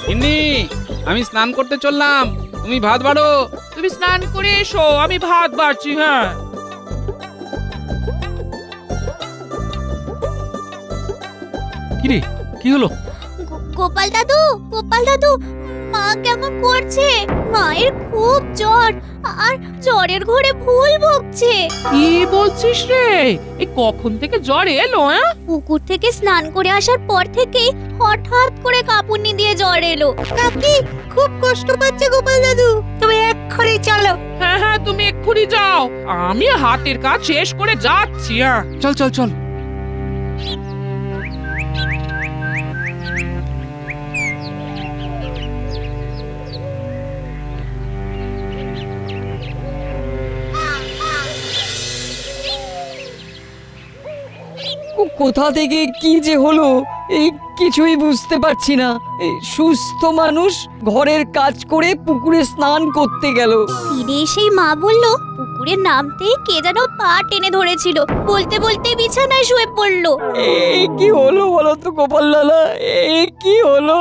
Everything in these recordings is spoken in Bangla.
গিন্নি, আমি স্নান করতে চললাম, তুমি ভাত বাড়ো। তুমি স্নান করে এসো, আমি ভাত বাড়ছি। হ্যাঁ, কিরে, কি হলো? গোপাল দাদু, গোপাল দাদু, মা কেমন করছে? মায়ের খুব জ্বর, আর জ্বরের ঘোরে ভুল বকছে। কি বলছিস রে? এই কখন থেকে জ্বর এলো? হ্যাঁ, পুকুর থেকে স্নান করে আসার পর থেকেই হঠাৎ করে কাঁপুনি দিয়ে জ্বর এলো। কাকি খুব কষ্ট পাচ্ছে গোপাল দাদু। তুমি এক্ষুনি চলো। হ্যাঁ হ্যাঁ, তুমি এক্ষুনি যাও, আমি হাতের কাজ শেষ করে যাচ্ছি। হ্যাঁ, চল চল চল। কোথা থেকে কি যে হলো এই কিছুই বুঝতে পারছি না। এই সুস্থ মানুষ ঘরের কাজ করে পুকুরে স্নান করতে গেল, ফিরে এসেই মা বলল পুকুরে নামতেই কে যেন পা টেনে ধরেছিল, বলতে বলতে বিছানায় শুয়ে পড়লো। কি হলো বলো তো গোপাল লালা, কি হলো?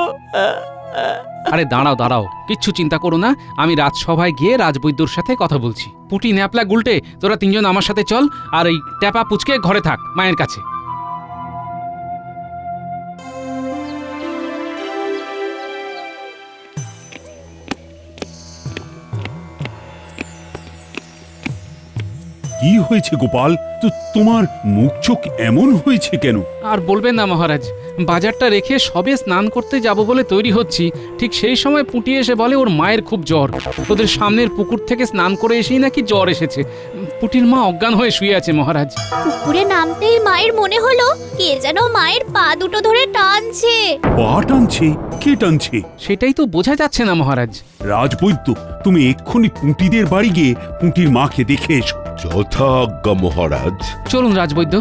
আরে দাঁড়াও দাঁড়াও, কিচ্ছু চিন্তা করো না, আমি রাজসভায় গিয়ে রাজবৈদ্যর সাথে কথা বলছি। পুটি, ন্যাপলা, গুলটে, তোরা তিনজন আমার সাথে চল, আর এই ট্যাপা পুচকে ঘরে থাক মায়ের কাছে। কি হয়েছে গোপাল? তো তোমার মুখ চোখ এমন হয়েছে কেন? আর বলবেন না মহারাজ, বাজারটা রেখে সবে স্নান করতে যাব বলে তৈরি হচ্ছি, ঠিক সেই সময় পুঁটি এসে বলে ওর মায়ের খুব জ্বর। ওদের সামনের পুকুর থেকে স্নান করে এসেই নাকি জ্বর এসেছে। পুটির মা অজ্ঞান হয়ে শুয়ে আছে মহারাজ। পুকুরে নামতেই মায়ের মনে হলো কে যেন মায়ের পা দুটো ধরে টানছে। পা টানছে? কে টানছে? সেটাই তো বোঝা যাচ্ছে না মহারাজ। রাজবৈদ্য, তুমি এক্ষুনি পুঁটিদের বাড়ি গিয়ে পুঁটির মাকে দেখে এসো। যথাজ্ঞা মহারাজ। চলুন রাজবৈদ্য।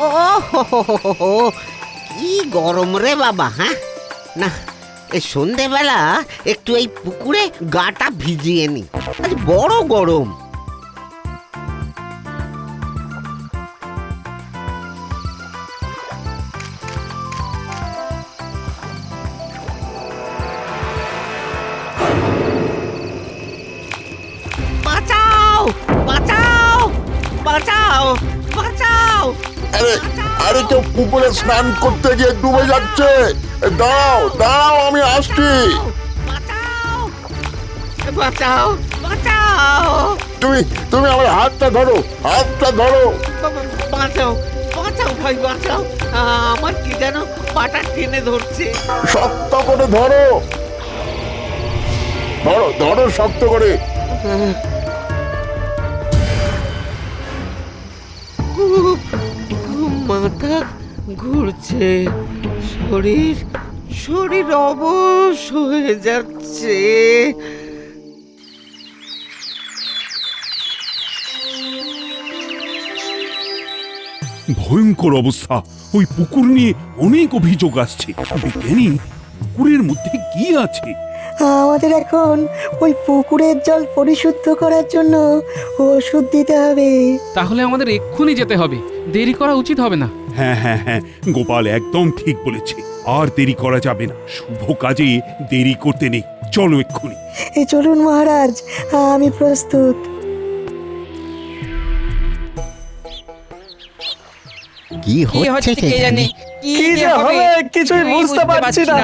ও হো, কি গরম রে বাবা। হ্যাঁ না, এই সন্ধেবেলা একটু এই পুকুরে গাটা ভিজিয়ে নি, আজ বড় গরম। বাঁচাও বাঁচাও বাঁচাও বাঁচাও! আরে আরে, কেউ পুকুরে স্নান করতে গিয়ে ডুবে যাচ্ছে। দাঁড়াও দাঁড়াও, আমি আসছি। বাঁচাও বাঁচাও বাঁচাও! তুমি তুমি আমার হাতটা ধরো, হাতটা ধরো। বাঁচাও বাঁচাও ভাই বাঁচাও! আমার কি যেন পাটা টেনে ধরছে। শক্ত করে ধরো, ধরো ধরো শক্ত করে। খুব মাথা ঘুরছে, শরীর শরীর অবশ হয়ে যাচ্ছে। ভয়ঙ্কর অবস্থা। ওই পুকুর নিয়ে অনেক অভিযোগ আসছে। বিজ্ঞানী, পুকুরের মধ্যে কি আছে? আমাদের এখন ওই পুকুরের জল পরিশুদ্ধ করার জন্য ওষুধ দিতে হবে। তাহলে আমাদের এক্ষুনি যেতে হবে, দেরি করা উচিত হবে না। হ্যাঁ হ্যাঁ হ্যাঁ, গোপাল একদম ঠিক বলেছে। আর দেরি করা যাবে না, শুভ কাজে দেরি করতে নেই। চলো এক্ষুনি। এই চলুন মহারাজ, আমি প্রস্তুত। কি হচ্ছে কে জানে? কি যে হবে কিছুই বুঝতে পারছি না।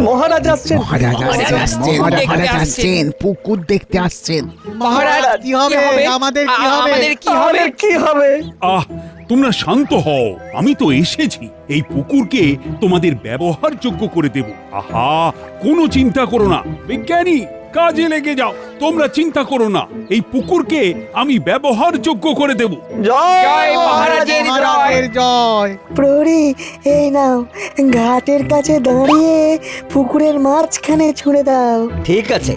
মহারাজ আসছেন, মহারাজ আসছেন, পুকুর দেখতে আসছেন। মহারাজ কি হবে? আমাদের কি হবে? আমাদের কি হবে? আহ, তোমরা শান্ত হও, আমি তো এসেছি এই পুকুরকে তোমাদের ব্যবহারযোগ্য করে দেব। আহা, কোনো চিন্তা করো না বিজ্ঞানী, কাজে লেগে যাও। তোমরা চিন্তা করো না, এই পুকুরকে আমি ব্যবহারযোগ্য করে দেব। জয় মহারাজের জয়। প্রহরী, এই নাও, ঘাটের কাছে দাঁড়িয়ে পুকুরের মাঝখানে ছুঁড়ে দাও। ঠিক আছে।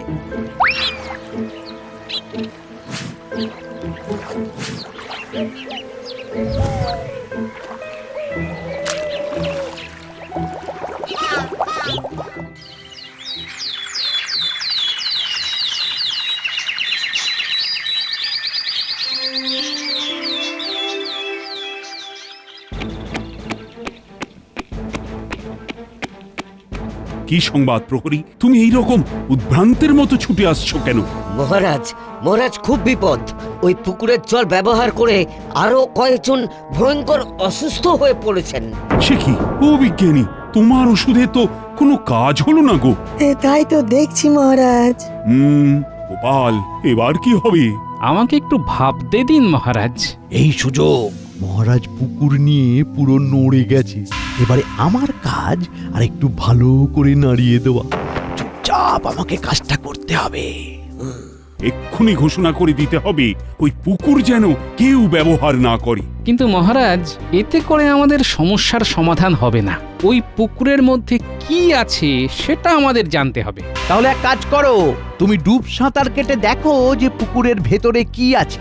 কি সংবাদ প্রহরী? তুমি এইরকম উদ্ভ্রান্তের মতো ছুটে আসছো কেন? মহারাজ মহারাজ খুব বিপদ। ওই পুকুরের জল ব্যবহার করে আরো কয়েকজন ভয়ঙ্কর অসুস্থ হয়ে পড়েছেন। সে কি? ও বিজ্ঞানী, তোমার ওষুধে তো কোনো কাজ হলো না গো। তাই তো দেখছি মহারাজ। গোপাল, এবার কি হবে? আমাকে একটু ভাবতে দিন মহারাজ। এই সুযোগ, মহারাজ পুকুর নিয়ে পুরো নড়ে গেছে। এবারে আমার কাজ আর একটু ভালো করে নাড়িয়ে দেওয়া। চুপচাপ আমাকে কাজটা করতে হবে। এক্ষুনি ঘোষণা করে দিতে হবে ওই পুকুর যেন কেউ ব্যবহার না করে। কিন্তু মহারাজ, এতে করে আমাদের সমস্যার সমাধান হবে না। ওই পুকুরের মধ্যে কি আছে সেটা আমাদের জানতে হবে। তাহলে এক কাজ করো, তুমি ডুব সাঁতার কেটে দেখো যে পুকুরের ভেতরে কি আছে।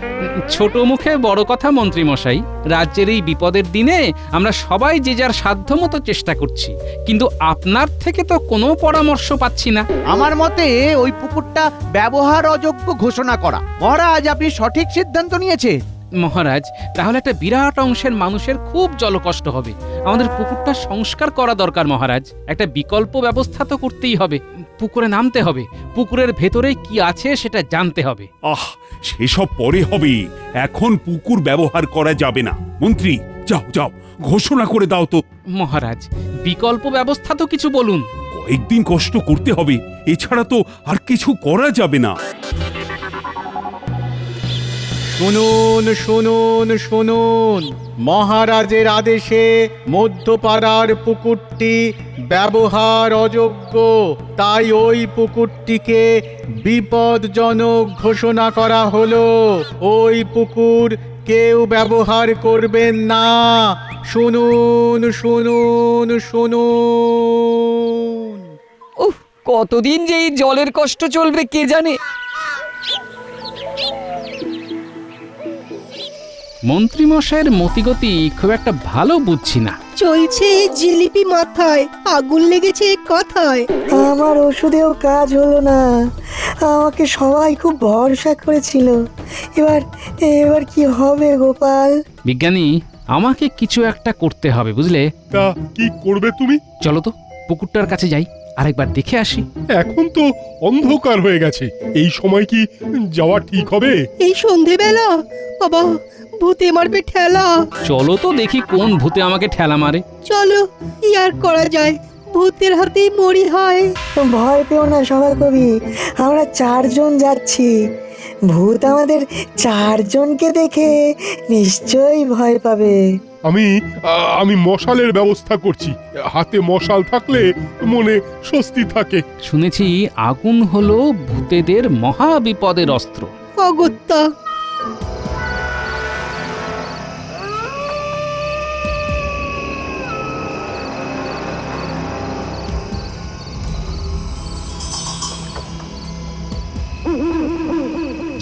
ছোট মুখে বড় কথা মন্ত্রী মশাই। রাজ্যের এই বিপদের দিনে আমরা সবাই যে যার সাধ্যমতো চেষ্টা করছি, কিন্তু আপনার থেকে তো কোনো পরামর্শ পাচ্ছি না। আমার মতে ওই পুকুরটা ব্যবহার অযোগ্য ঘোষণা করা। মহারাজ, আপনি সঠিক সিদ্ধান্ত নিয়েছে। মহারাজ, তাহলে একটা বিরাট অংশের মানুষের খুব জলকষ্ট হবে। আমাদের পুকুরটা সংস্কার করা দরকার মহারাজ। একটা বিকল্প ব্যবস্থা তো করতেই হবে। পুকুরে নামতে হবে, পুকুরের ভেতরে কি আছে সেটা জানতে হবে। সেসব পরে হবে, এখন পুকুর ব্যবহার করা যাবে না। মন্ত্রী, যাও যাও, ঘোষণা করে দাও তো। মহারাজ, বিকল্প ব্যবস্থা তো কিছু বলুন। কয়েকদিন কষ্ট করতে হবে, এছাড়া তো আর কিছু করা যাবে না। শুনুন শুনুন শুনুন, মহারাজের আদেশে মধ্যপাড়ার পুকুরটি ব্যবহার অযোগ্য, তাই ওই পুকুরটিকে বিপদজনক ঘোষণা করা হলো। ওই পুকুর কেউ ব্যবহার করবেন না। শুনুন শুনুন শুনুন। উফ, কতদিন যে এই জলের কষ্ট চলবে কে জানে। মন্ত্রী মশাইয়ের মতিগতি খুব একটা ভালো বুঝছি না। চলছে জিলিপি মাথায়, আগুন লেগেছে কথায়। আমার ওষুধেও কাজ হলো না। আমাকে সবাই খুব ভরসা করেছিল। এবার এবার কি হবে গোপাল? বিজ্ঞানী, আমাকে কিছু একটা করতে হবে, বুঝলে? তা কি করবে তুমি? চলো তো পুকুরটার কাছে যাই, আরেকবার দেখে আসি। এখন তো অন্ধকার হয়ে গেছে, এই সময় কি যাওয়া ঠিক হবে? এই সন্ধেবেলা বাবা, ভূতে মারবে ঠেলা। চলো তো দেখি কোন ভূতে আমাকে ঠেলা মারে। চলো, কি আর করা যায়, ভূতের হাতেই মরি হয়। ভয় পেও না সবার কবি, আমরা 4 জন যাচ্ছি। ভূত আমাদের 4 জনকে দেখে নিশ্চয়ই ভয় পাবে। আমি মশালের ব্যবস্থা করছি। হাতে মশাল থাকলে মনে স্বস্তি থাকে। শুনেছি আগুন হলো ভূতেদের মহা বিপদের অস্ত্র। অগত্যা।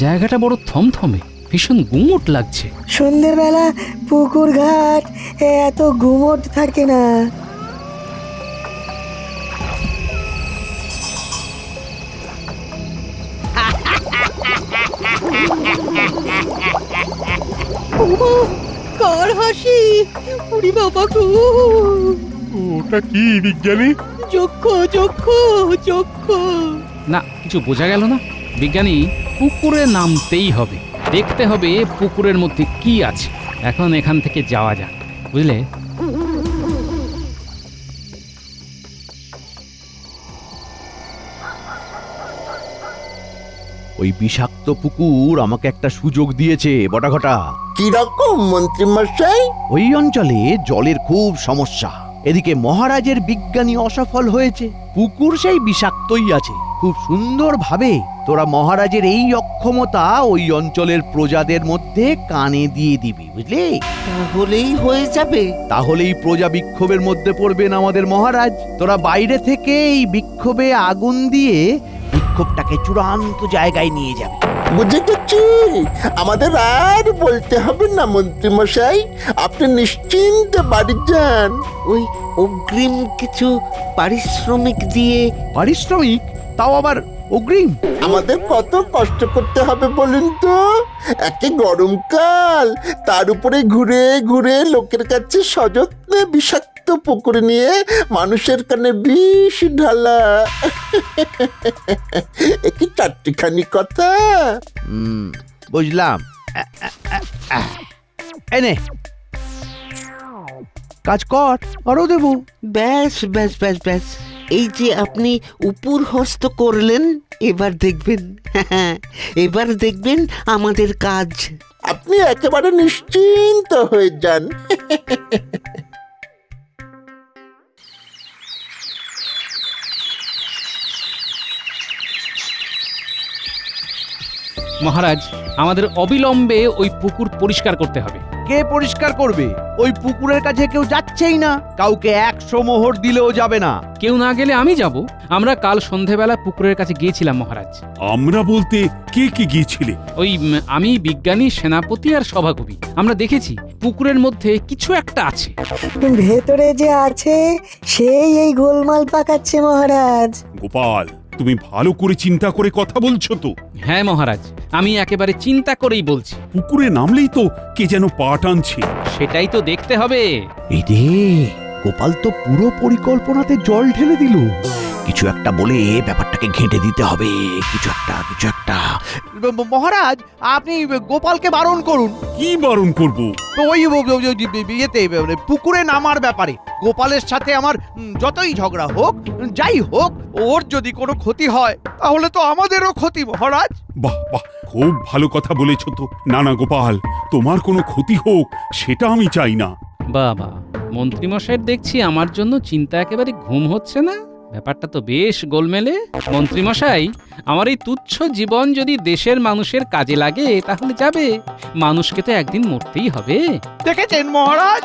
জায়গাটা বড় থমথমে, ভীষণ গুমোট লাগছে। সন্ধ্যেবেলা পুকুর ঘাট এত গুমোট থাকে না। কার হাসি? উড়ি বাবা গো! ওটা কি বিজ্ঞানী? যক্ষ যক্ষ যক্ষ। না, কিছু বোঝা গেল না। বিজ্ঞানী, পুকুরে নামতেই হবে, দেখতে হবে পুকুরের মধ্যে কি আছে। এখন এখান থেকে যাওয়া যাক, বুঝলে? ওই বিষাক্ত পুকুর আমাকে একটা সুযোগ দিয়েছে বটাঘটা। কি রকম মন্ত্রী মশাই? ওই অঞ্চলে জলের খুব সমস্যা। এদিকে মহারাজের বিজ্ঞানী অসফল হয়েছে, পুকুর সেই বিষাক্তই আছে। খুব সুন্দরভাবে তোরা মহারাজের এই অক্ষমতা ওই অঞ্চলের প্রজাদের মধ্যে কানে দিয়ে দিবি, বুঝলি? তাহলেই হয়ে যাবে। তাহলেই প্রজা বিক্ষোভের মধ্যে পড়বেন আমাদের মহারাজ। তোরা বাইরে থেকে এই বিক্ষোভে আগুন দিয়ে বিক্ষোভটাকে চূড়ান্ত জায়গায় নিয়ে যাবে। বুঝে গেছি, আমাদের আর বলতে হবে না মন্ত্রী মশাই, আপনি নিশ্চিন্তে বাড়ি যান। ওই অগ্রিম কিছু পারিশ্রমিক দিয়ে পারিশ্রমিক? তাও আবার অগ্রিম? আমাদের কত কষ্ট করতে হবে বলুন তো, একে গরমকাল, তার উপরে ঘুরে ঘুরে লোকের কাছে সযত্নে বিষাক্ত পুকুর নিয়ে মানুষের কানে বিষ ঢালা। একই চারটিখানি কথা। বুঝলাম। এনে কাজ কর, আরো দেবো। ব্যাস ব্যাস ব্যাস ব্যাস, এই যে আপনি উপর হস্ত করলেন, এবার দেখবেন, এবার দেখবেন আমাদের কাজ। আপনি একেবারে নিশ্চিন্ত হয়ে যান। মহারাজ, আমাদের অবিলম্বে ওই পুকুর পরিষ্কার করতে হবে। কে পরিষ্কার করবে? ওই পুকুরের কাছে কেউ যাচ্ছেই না, কাউকে 100 মোহর দিলেও যাবে না। কেউ না গেলে আমি যাব। আমরা কাল সন্ধেবেলা পুকুরের কাছে গিয়েছিলাম মহারাজ। আমরা বলতে কে কে গিয়েছিলে? ওই আমি, বিজ্ঞানী, সেনাপতি আর সভাকবি। আমরা দেখেছি পুকুরের মধ্যে কিছু একটা আছে। ভেতরে যে আছে সেই এই গোলমাল পাকাচ্ছে মহারাজ। গোপাল, তুমি ভালো করে চিন্তা করে কথা বলছো তো? হ্যাঁ মহারাজ, আমি একেবারে চিন্তা করেই বলছি। পুকুরে নামলেই তো কে যেন পা টানছে। সেটাই তো দেখতে হবে। এই রে, গোপাল তো পুরো পরিকল্পনাতে জল ঢেলে দিল। কিছু একটা বলে ব্যাপারটাকে ঘেঁটে দিতে হবে। কিছু একটা। মহারাজ, আপনি গোপালকে বারণ করুন। কি বারণ করব? ওই ইয়েতে পুকুরে নামার ব্যাপারে। গোপালের সাথে আমার যতই ঝগড়া হোক, যাই হোক, ওর যদি কোনো ক্ষতি হয় তাহলে তো আমাদেরও ক্ষতি মহারাজ। বাহ বাহ, খুব ভালো কথা বলেছ তো। না না গোপাল, তোমার কোনো ক্ষতি হোক সেটা আমি চাই না। বাবা, মন্ত্রীমশাইয়ের দেখছি আমার জন্য চিন্তা একেবারে ঘুম হচ্ছে না। ব্যাপারটা তো বেশ গোলমেলে। মন্ত্রীমশাই, আমার এই তুচ্ছ জীবন যদি দেশের মানুষের কাজে লাগে তাহলে যাবে। মানুষকে তো একদিন মরতেই হবে। দেখেছেন মহারাজ?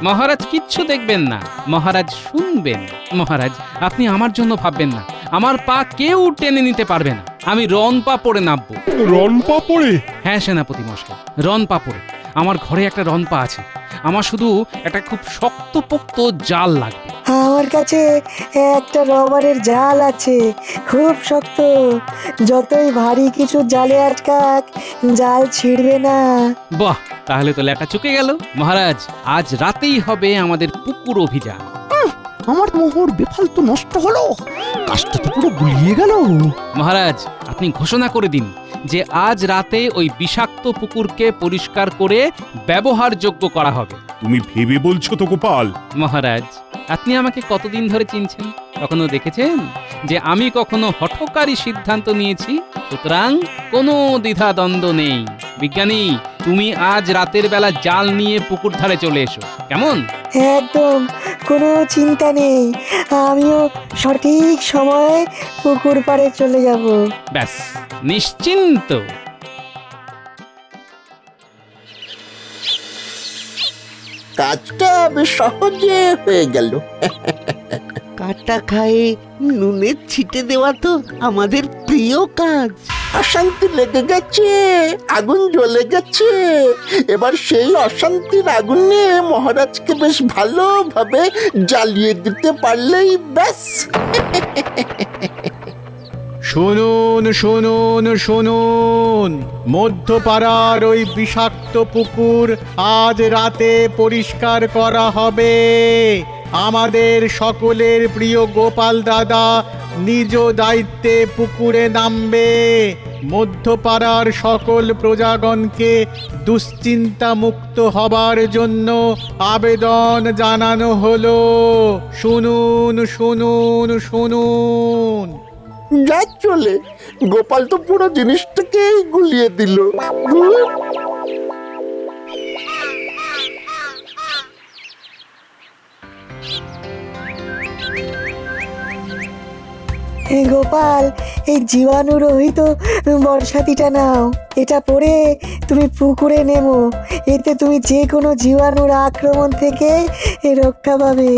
মহারাজ কিচ্ছু দেখবেন না, মহারাজ শুনবেন। মহারাজ, আপনি আমার জন্য ভাববেন না। আমার পা কেউ টেনে নিতে পারবে না। আমি রন পা পড়ে নামবো। রন পা পড়ে? হ্যাঁ সেনাপতি মশাই, রন পা পড়ে। আমার ঘরে একটা রন পা আছে। আমার শুধু একটা খুব শক্তপোক্ত জাল লাগবে। আমার কাছে একটা রবারের জাল আছে, খুব শক্ত। যতই ভারী কিছু জালে আটকাক, জাল ছিঁড়বে না। বাহ, তাহলে তো লেটা চুকে গেল। মহারাজ, আজ রাতেই হবে আমাদের পুকুর অভিযান। আমার মোহর বেফালতু নষ্ট হলো, কাজটা তো পুরো গুলিয়ে গেল। মহারাজ, আপনি ঘোষণা করে দিন যে আজ রাতে ওই বিষাক্ত পুকুরকে পরিষ্কার করে ব্যবহারযোগ্য করা হবে। তুমি ভেবে বলছো তো গোপাল? মহারাজ, আপনি আমাকে কতদিন ধরে চিনছেন? কখনো দেখেছেন যে আমি কখনো হঠকারী সিদ্ধান্ত নিয়েছি? সুতরাং কোনো দ্বিধাদ্বন্দ্ব নেই। বিজ্ঞানী, তুমি আজ রাতের বেলা জাল নিয়ে পুকুর ধারে চলে এসো, কেমন? একদম কোনো চিন্তা নেই, আমিও সঠিক সময়ে পুকুর পাড়ে চলে যাব। ব্যাস, নিশ্চিন্ত। কাজটা বেশ সহজে হয়ে গেল। কাটা খায়ে নুনের ছিটে দেওয়া তো আমাদের প্রিয় কাজ। অশান্তি লেগে গেছে, আগুন জ্বলে গেছে। এবার সেই অশান্তির আগুনে মহারাজকে বেশ ভালোভাবে জ্বালিয়ে দিতে পারলেই ব্যাস। শুনুন শুনুন শুনুন, মধ্যপাড়ার ওই বিষাক্ত পুকুর আজ রাতে পরিষ্কার করা হবে। আমাদের সকলের প্রিয় গোপাল দাদা নিজ দায়িত্বে পুকুরে নামবে। মধ্যপাড়ার সকল প্রজাগণকে দুশ্চিন্তা মুক্ত হবার জন্য আবেদন জানানো হলো। শুনুন শুনুন শুনুন। যা চলে, গোপাল তো পুরো জিনিসটাকেই গুলিয়ে দিল। গোপাল, এই জীবাণু রহিত বর্ষাতিটা নাও। এটা পরে তুমি পুকুরে নেমো। এতে তুমি যে কোনো জীবাণুর আক্রমণ থেকে রক্ষা পাবে।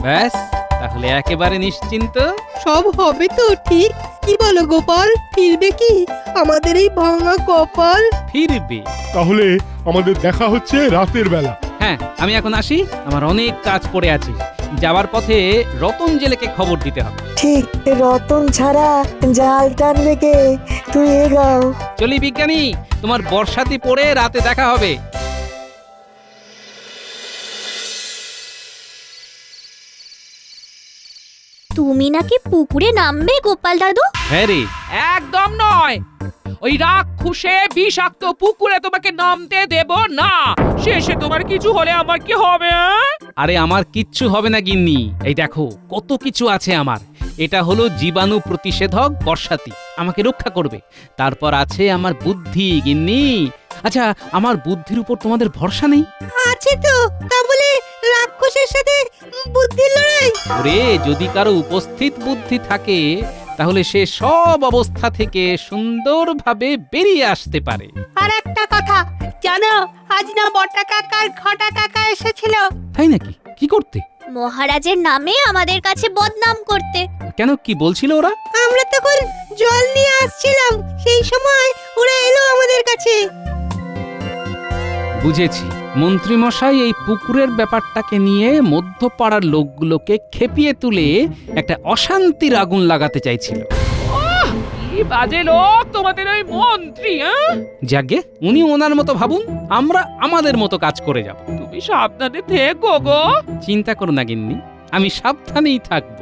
ব্যাস, তাহলে একেবারে নিশ্চিন্ত। সব হবে তো ঠিক? কি বলো গোপাল, ফিরবে কি আমাদের এই ভাঙা কপাল? ফিরবে। তাহলে আমাদের দেখা হচ্ছে রাতের বেলা। হ্যাঁ, আমি এখন আসি, আমার অনেক কাজ পড়ে আছে। যাওয়ার পথে রতন জেলেকে খবর দিতে হবে। ঠিক, রতন ছাড়া জাল টানবে কে? তুই এগাও। চলি বিজ্ঞানী, তোমার বর্ষাতি পড়ে রাতে দেখা হবে। তুমি নাকি পুকুরে নামবে গোপাল দাদু? হ্যাঁ রে, একদম নয়, ওই রাক্ষসে বিষাক্ত পুকুরে তোমাকে নামতে দেব না। শেষে তোমার কিছু হলে আমার কি হবে? আরে আমার কিচ্ছু হবে না গিন্নি। এই দেখো কত কিছু আছে আমার। এটা হলো জীবাণু প্রতিষেধক বর্ষাতি, আমাকে রক্ষা করবে। তারপর আছে আমার বুদ্ধি গিন্নি। আচ্ছা, আমার বুদ্ধির উপর তোমাদের ভরসা নেই? আছে তো, তা বলে রাক্ষসের সাথে বুদ্ধির লড়াই? ওরে, যদি কারো উপস্থিত বুদ্ধি থাকে তাহলে সে সব অবস্থা থেকে সুন্দরভাবে বেরিয়ে আসতে পারে। আর একটা কথা জানো, আজ না বটা কাকার ঘটা কাকা এসেছিল। তাই নাকি? কি করতে? মহারাজের নামে আমাদের কাছে বদনাম করতে। কেন, কি বলছিল ওরা? আমরা তখন জল নিয়ে আসছিলাম, সেই সময় ওরা এলো আমাদের কাছে। বুঝেছি, মন্ত্রীমশাই এই পুকুরের ব্যাপারটাকে নিয়ে মধ্যপাড়ার লোকগুলোকে খেপিয়ে তুলে একটা অশান্তির আগুন লাগাতে চাইছিল। কি বাজে লোক তোমাদের ওই মন্ত্রী। যাকে উনি ওনার মতো ভাবুন, আমরা আমাদের মতো কাজ করে যাব। তুমি সাবধানে থেকো গো। চিন্তা করো না গিন্নি, আমি সাবধানেই থাকব।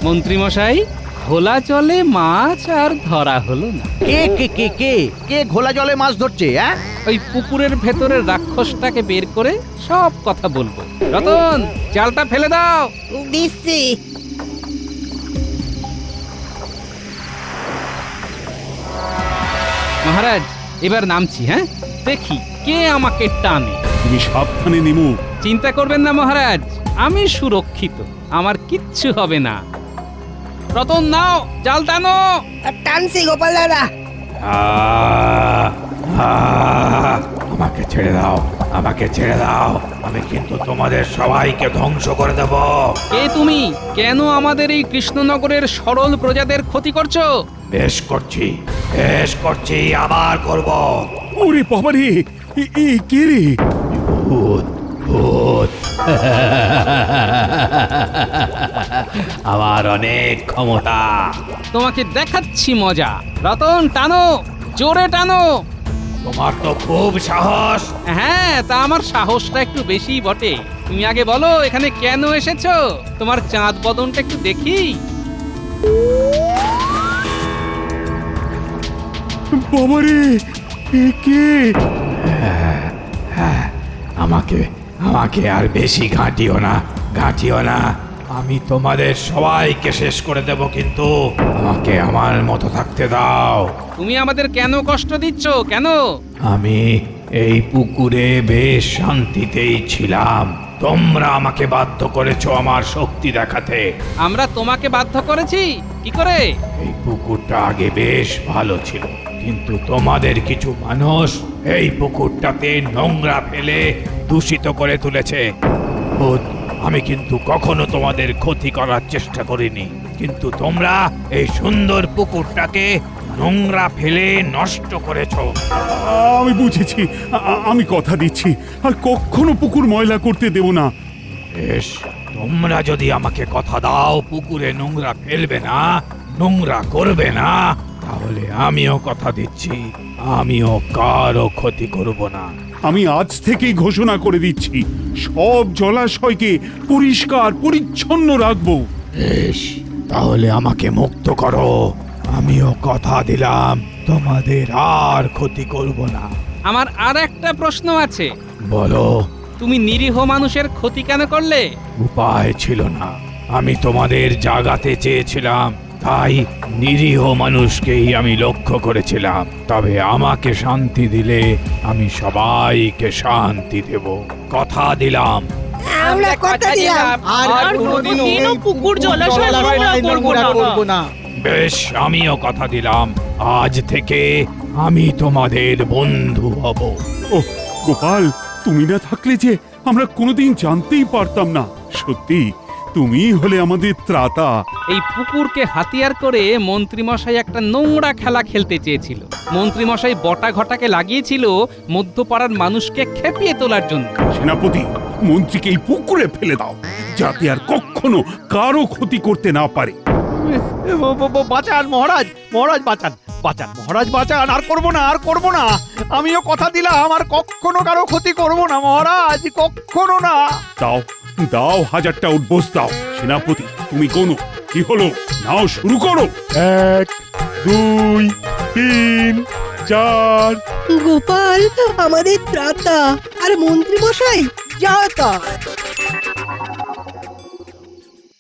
মন্ত্রীমশাই, খোলা জলে মাছ আর ধরা হলো না। কে কে কে কে কে ঘোলা জলে মাছ ধরছে? হ্যাঁ, ওই পুকুরের ভেতরের রাক্ষসটাকে বের করে সব কথা বলবো। রতন, জালটা ফেলে দাও। দিচ্ছি। মহারাজ, এবার নামছি। হ্যাঁ, দেখি কে আমাকে টানে। তুমি সাবধানে নেমো। চিন্তা করবেন না মহারাজ, আমি সুরক্ষিত, আমার কিচ্ছু হবে না। রতন, নাও, জাল টানো। টানছি গোপাল দাদা। আমাকে ছেড়ে দাও, আমাকে ছেড়ে দাও, আমি কিন্তু তোমাদের সবাইকে ধ্বংস করে দেব। কে তুমি? কেন আমাদের এই কৃষ্ণনগরের সরল প্রজাদের ক্ষতি করছো? বেশ করছি, বেশ করছি, আবার করব। ওরে বাবারে, এ কে রে? ভূত, ভূত। আমার অনেক ক্ষমতা। তোমাকে দেখাচ্ছি মজা। রতন, টানো, জোরে টানো। তোমার তো খুব সাহস। হ্যাঁ, তা আমার সাহসটা একটু বেশি বটে। তুমি আগে বলো এখানে কেন এসেছো? তোমার চাঁদ বদনটা একটু দেখি। বাবারে, এ কে? আমাকে আমাকে আর বেশি ঘাঁটিও না, ঘাঁটিও না। আমি তোমাদের সবাইকে শেষ করে দেব, কিন্তু আমাকে আমার মতো থাকতে দাও। তুমি আমাদের কেন কষ্ট দিচ্ছ? কেন? আমি এই পুকুরে বেশ শান্তিতেই ছিলাম, তোমরা আমাকে বাধ্য করেছো আমার শক্তি দেখাতে। আমরা তোমাকে বাধ্য করেছি? কি করে? এই পুকুরটা আগে বেশ ভালো ছিল, কিন্তু তোমাদের কিছু মানুষ এই পুকুরটাতে নোংরা ফেলে দূষিত করে তুলেছে। ভূত, আমি কিন্তু কখনো তোমাদের ক্ষতি করার চেষ্টা করিনি, কিন্তু তোমরা এই সুন্দর পুকুরটাকে নোংরা ফেলে নষ্ট করেছো। আমি বুঝেছি, আমি কথা দিচ্ছি আর কখনো পুকুর ময়লা করতে দেব না। বেশ, তোমরা যদি আমাকে কথা দাও পুকুরে নোংরা ফেলবে না, নোংরা করবে না, তাহলে আমিও কথা দিচ্ছি, আমিও কারো ক্ষতি করব না। আমি আজ থেকেই ঘোষণা করে দিচ্ছি, সব জলাশয়কে পরিষ্কার পরিচ্ছন্ন রাখবো। বেশ, তাহলে আমাকে মুক্ত করো, আমিও কথা দিলাম তোমাদের আর ক্ষতি করব না। আমার আর একটা প্রশ্ন আছে। বলো। তুমি নিরীহ মানুষের ক্ষতি কেন করলে? উপায় ছিল না, আমি তোমাদের জাগাতে চেয়েছিলাম, তাই নিরীহ মানুষকেই আমি লক্ষ্য করেছিলাম। তবে আমাকে শান্তি দিলে আমি সবাইকে শান্তি দেব, কথা দিলাম। আমরা কথা দিলাম আর কোনোদিনও পুকুর জলাশয় নোংরা করব না। বেশ, আমিও কথা দিলাম, আজ থেকে আমি তোমাদের বন্ধু হব। ও গোপাল, তুমি না থাকলে যে আমরা কোনোদিন জানতেই পারতাম না। সত্যি তুমিই হলে আমাদের ত্রাতা। এই পুকুরকে হাতিয়ার করে মন্ত্রীমশাই একটা নোংরা খেলা খেলতে চেয়েছিল। মন্ত্রীমশাই বটা ঘটাকে লাগিয়েছিল মধ্যপাড়ার মানুষকে খেপিয়ে তোলার জন্য। সেনাপতি, মন্ত্রীকে এই পুকুরে ফেলে দাও, যাতে আর কখনো কারো ক্ষতি করতে না পারে। বাঁচান মহারাজ, মহারাজ বাঁচান, বাঁচান মহারাজ বাঁচান। আর করব না, আর করব না। আমিও কথা দিলাম আর কখনো কারো ক্ষতি করব না মহারাজ, কখনো না। দাও দাও, 1000টা উঠবোস দাও। সেনাপতি, তুমি কোনো কি হলো, নাও শুরু করো। 1 2 3 4। গোপাল আমাদের ত্রাতা আর মন্ত্রী মশাই যাতা।